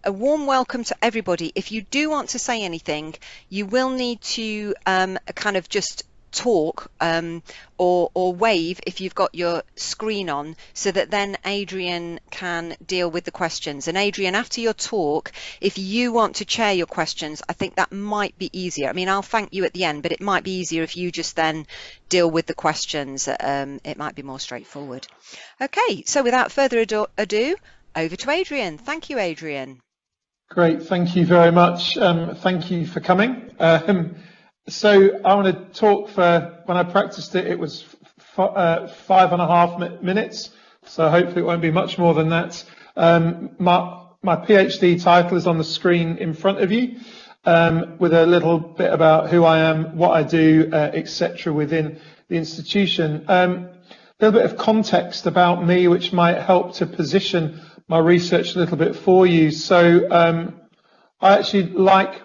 a warm welcome to everybody. If you do want to say anything, you will need to kind of just talk or wave if you've got your screen on, so that then Adrian can deal with the questions. And Adrian, after your talk, if you want to chair your questions, I think that might be easier. I mean, I'll thank you at the end, but it might be easier if you just then deal with the questions. It might be more straightforward. Okay, so without further ado, over to Adrian. Thank you, Adrian. Great, thank you very much. Thank you for coming. So I want to talk for, when I practiced it, it was 5.5 minutes. So hopefully it won't be much more than that. My PhD title is on the screen in front of you, with a little bit about who I am, what I do, etc. within the institution. A little bit of context about me, which might help to position my research a little bit for you. So I actually like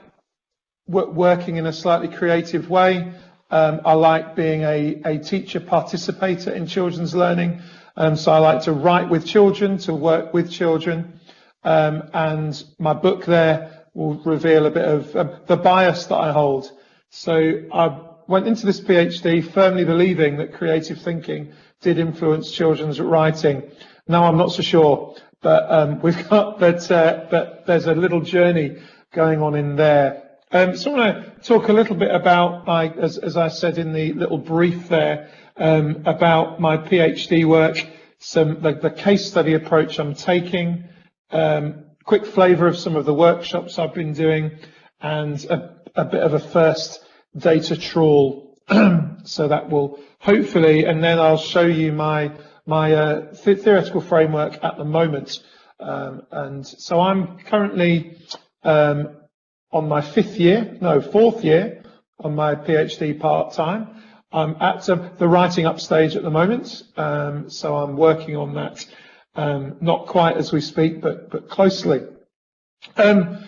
working in a slightly creative way. I like being a teacher participator in children's learning. So I like to write with children, to work with children. And my book there will reveal a bit of the bias that I hold. So I went into this PhD firmly believing that creative thinking did influence children's writing. Now I'm not so sure, but but there's a little journey going on in there. So I want to talk a little bit about as I said in the little brief there, about my PhD work, the case study approach I'm taking, quick flavour of some of the workshops I've been doing, and a bit of a first data trawl. So that will hopefully, and then I'll show you my theoretical framework at the moment. And so I'm currently on my fourth year on my PhD part-time. I'm at the writing up stage at the moment, so I'm working on that, not quite as we speak, but closely. What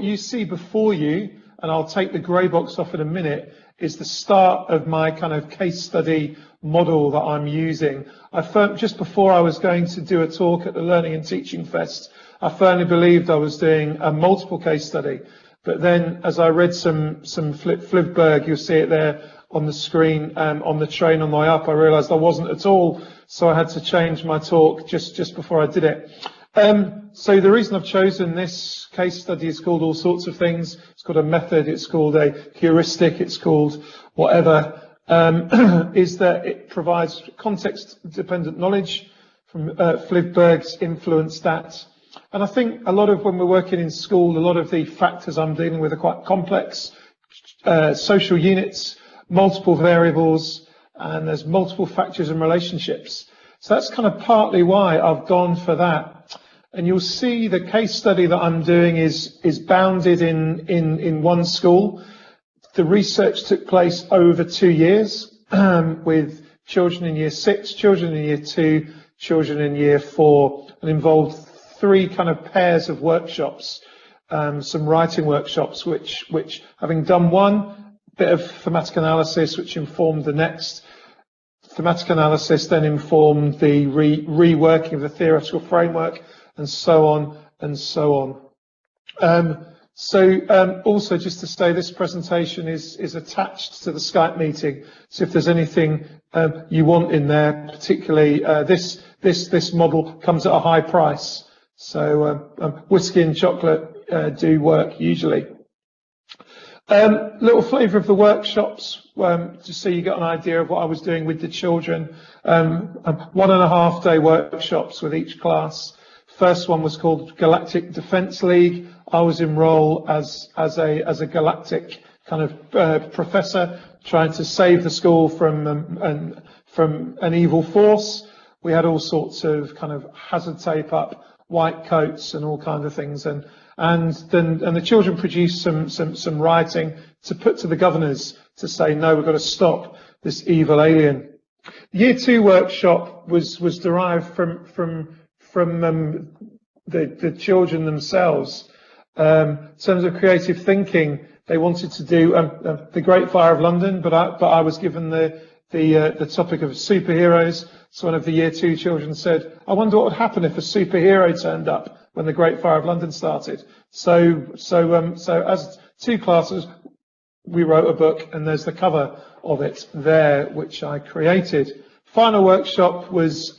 you see before you, and I'll take the grey box off in a minute, is the start of my kind of case study model that I'm using. Just before I was going to do a talk at the Learning and Teaching Fest, I firmly believed I was doing a multiple case study. But then as I read some Flivberg, you'll see it there on the screen, on the train on the way up, I realised I wasn't at all. So I had to change my talk just before I did it. So the reason I've chosen this case study is called all sorts of things. It's called a method, it's called a heuristic, it's called whatever, is that it provides context-dependent knowledge from Flivberg's influence that. And I think a lot of when we're working in school, a lot of the factors I'm dealing with are quite complex, social units, multiple variables, and there's multiple factors and relationships. So that's kind of partly why I've gone for that. And you'll see the case study that I'm doing is bounded in one school. The research took place over 2 years with children in year 6, children in year 2, children in year 4, and involved 3 kind of pairs of workshops, some writing workshops, which having done one, bit of thematic analysis, which informed the next. Thematic analysis then informed the reworking of the theoretical framework, and so on and so on. Also just to say, this presentation is attached to the Skype meeting. So if there's anything you want in there, particularly this model comes at a high price. So whiskey and chocolate do work usually. Little flavour of the workshops, just so you get an idea of what I was doing with the children. 1.5 day workshops with each class. First one was called Galactic Defence League. I was in role as a galactic kind of professor trying to save the school from an evil force. We had all sorts of kind of hazard tape up, white coats and all kinds of things, and the children produced some writing to put to the governors to say, no, we've got to stop this evil alien. The year 2 workshop was derived from the children themselves. In terms of creative thinking, they wanted to do the Great Fire of London, but I was given the the topic of superheroes. So one of the Year 2 children said, I wonder what would happen if a superhero turned up when the Great Fire of London started. So as two classes, we wrote a book, and there's the cover of it there, which I created. Final workshop was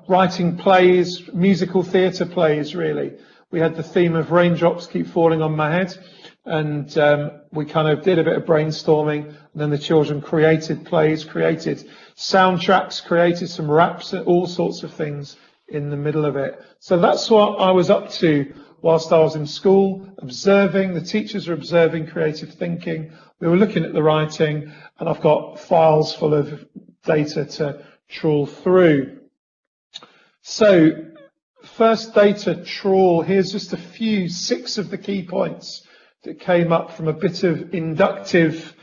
writing plays, musical theatre plays, really. We had the theme of raindrops keep falling on my head, and we kind of did a bit of brainstorming, and then the children created plays, created soundtracks, created some raps, all sorts of things in the middle of it. So that's what I was up to whilst I was in school, observing. The teachers were observing creative thinking. We were looking at the writing, and I've got files full of data to trawl through. So first data trawl, here's just a few, 6 of the key points that came up from a bit of inductive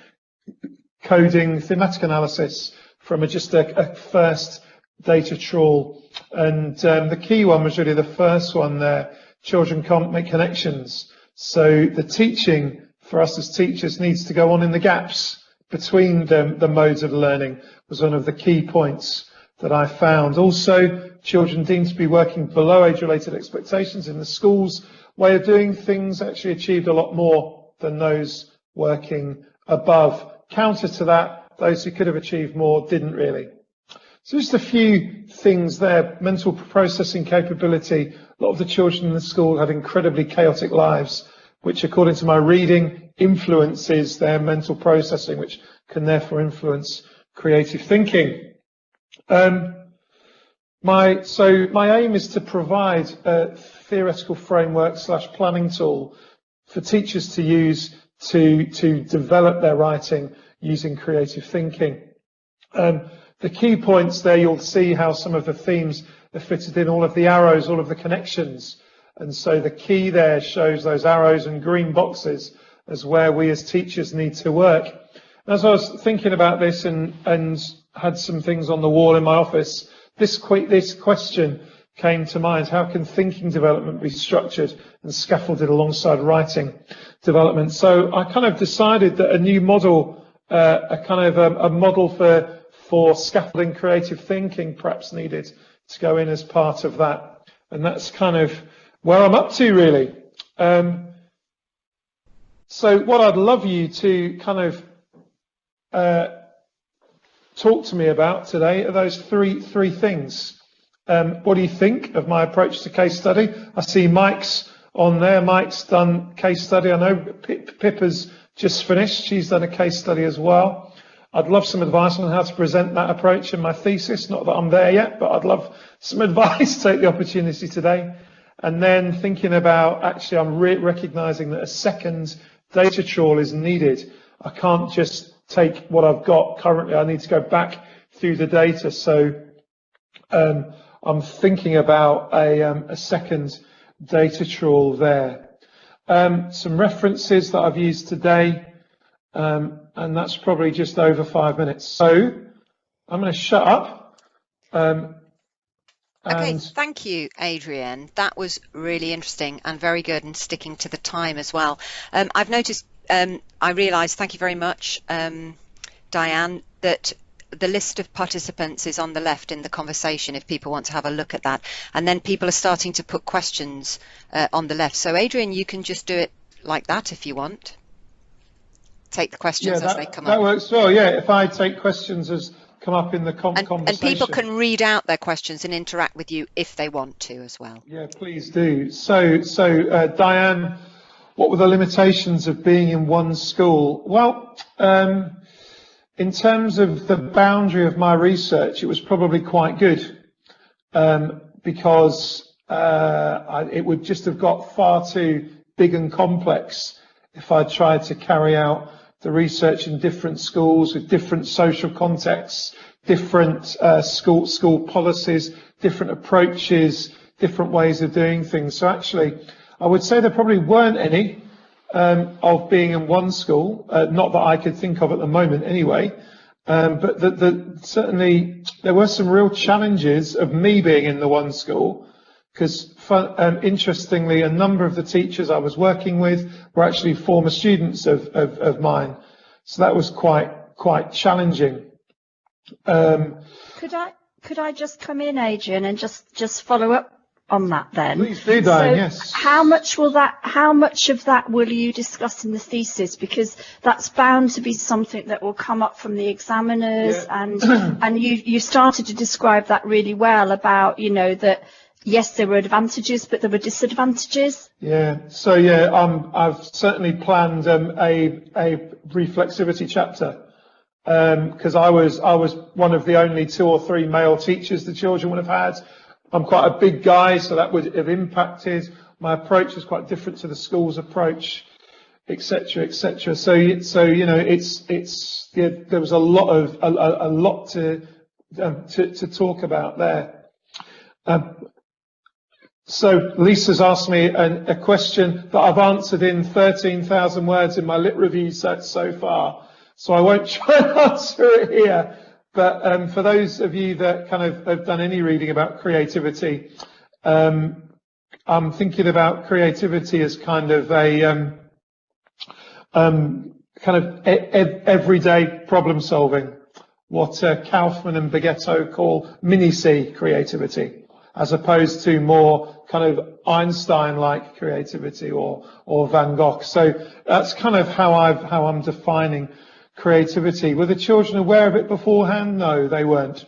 coding, thematic analysis from just a first data trawl. And the key one was really the first one there. Children can't make connections. So the teaching for us as teachers needs to go on in the gaps between the modes of learning was one of the key points that I found. Also, children deemed to be working below age-related expectations in the school's way of doing things actually achieved a lot more than those working above. Counter to that, those who could have achieved more didn't really. So just a few things there. Mental processing capability. A lot of the children in the school had incredibly chaotic lives, which according to my reading influences their mental processing, which can therefore influence creative thinking. My aim is to provide a theoretical framework / planning tool for teachers to use to develop their writing using creative thinking. The key points there, you'll see how some of the themes are fitted in, all of the arrows, all of the connections. And so the key there shows those arrows and green boxes as where we as teachers need to work. And as I was thinking about this and had some things on the wall in my office, this question came to mind. How can thinking development be structured and scaffolded alongside writing development? So I kind of decided that a new model, a model for scaffolding creative thinking perhaps needed to go in as part of that. And that's kind of where I'm up to, really. So what I'd love you to kind of talk to me about today are those three things. What do you think of my approach to case study? I see Mike's on there. Mike's done case study. I know Pippa's just finished. She's done a case study as well. I'd love some advice on how to present that approach in my thesis. Not that I'm there yet, but I'd love some advice. Take the opportunity today. And then thinking about, actually, I'm recognizing that a second data trawl is needed. I can't just take what I've got currently. I need to go back through the data. So I'm thinking about a second data trawl there. Some references that I've used today. And that's probably just over 5 minutes. So I'm going to shut up. Okay, thank you, Adrian. That was really interesting and very good, and sticking to the time as well. I've noticed, I realised, thank you very much, Diane, that the list of participants is on the left in the conversation if people want to have a look at that. And then people are starting to put questions on the left. So Adrian, you can just do it like that if you want. Take the questions as they come up. That works well, yeah. If I take questions as come up in the conversation. And people can read out their questions and interact with you if they want to as well. Yeah, please do. So Diane, what were the limitations of being in one school? Well, in terms of the boundary of my research, it was probably quite good because it would just have got far too big and complex if I tried to carry out the research in different schools with different social contexts, different school policies, different approaches, different ways of doing things. So actually, I would say there probably weren't any of being in one school, not that I could think of at the moment anyway, but certainly there were some real challenges of me being in the one school, because interestingly, a number of the teachers I was working with were actually former students of mine. So that was quite quite challenging. Could I just come in, Adrian, and just follow up on that then? Please do, Diane. So yes. How much of that will you discuss in the thesis? Because that's bound to be something that will come up from the examiners, and you started to describe that really well about, that yes, there were advantages, but there were disadvantages. Yeah. So I've certainly planned a reflexivity chapter. Because I was one of the only 2 or 3 male teachers the children would have had. I'm quite a big guy, so that would have impacted. My approach is quite different to the school's approach, etc., etc. So there was a lot to talk about there. So Lisa's asked me a question that I've answered in 13,000 words in my lit review so far. So I won't try and answer it here, but for those of you that kind of have done any reading about creativity, I'm thinking about creativity as kind of a everyday problem solving, what Kaufman and Bagetto call mini-C creativity, as opposed to more kind of Einstein-like creativity or Van Gogh. So that's kind of how I'm defining creativity. Were the children aware of it beforehand? No, they weren't.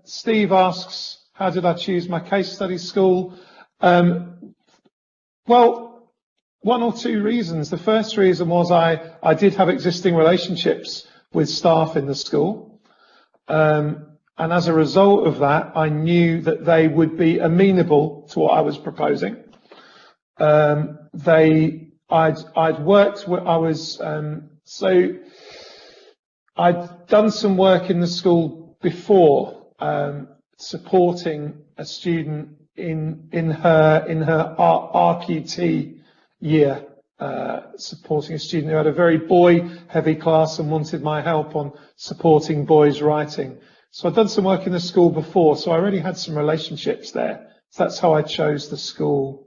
Steve asks, how did I choose my case study school? Well, 1 or 2 reasons. The first reason was I did have existing relationships with staff in the school. And as a result of that, I knew that they would be amenable to what I was proposing. I'd worked with, I'd done some work in the school before, supporting a student in her RQT year, supporting a student who had a very boy-heavy class and wanted my help on supporting boys writing. So I'd done some work in the school before, so I already had some relationships there. So that's how I chose the school.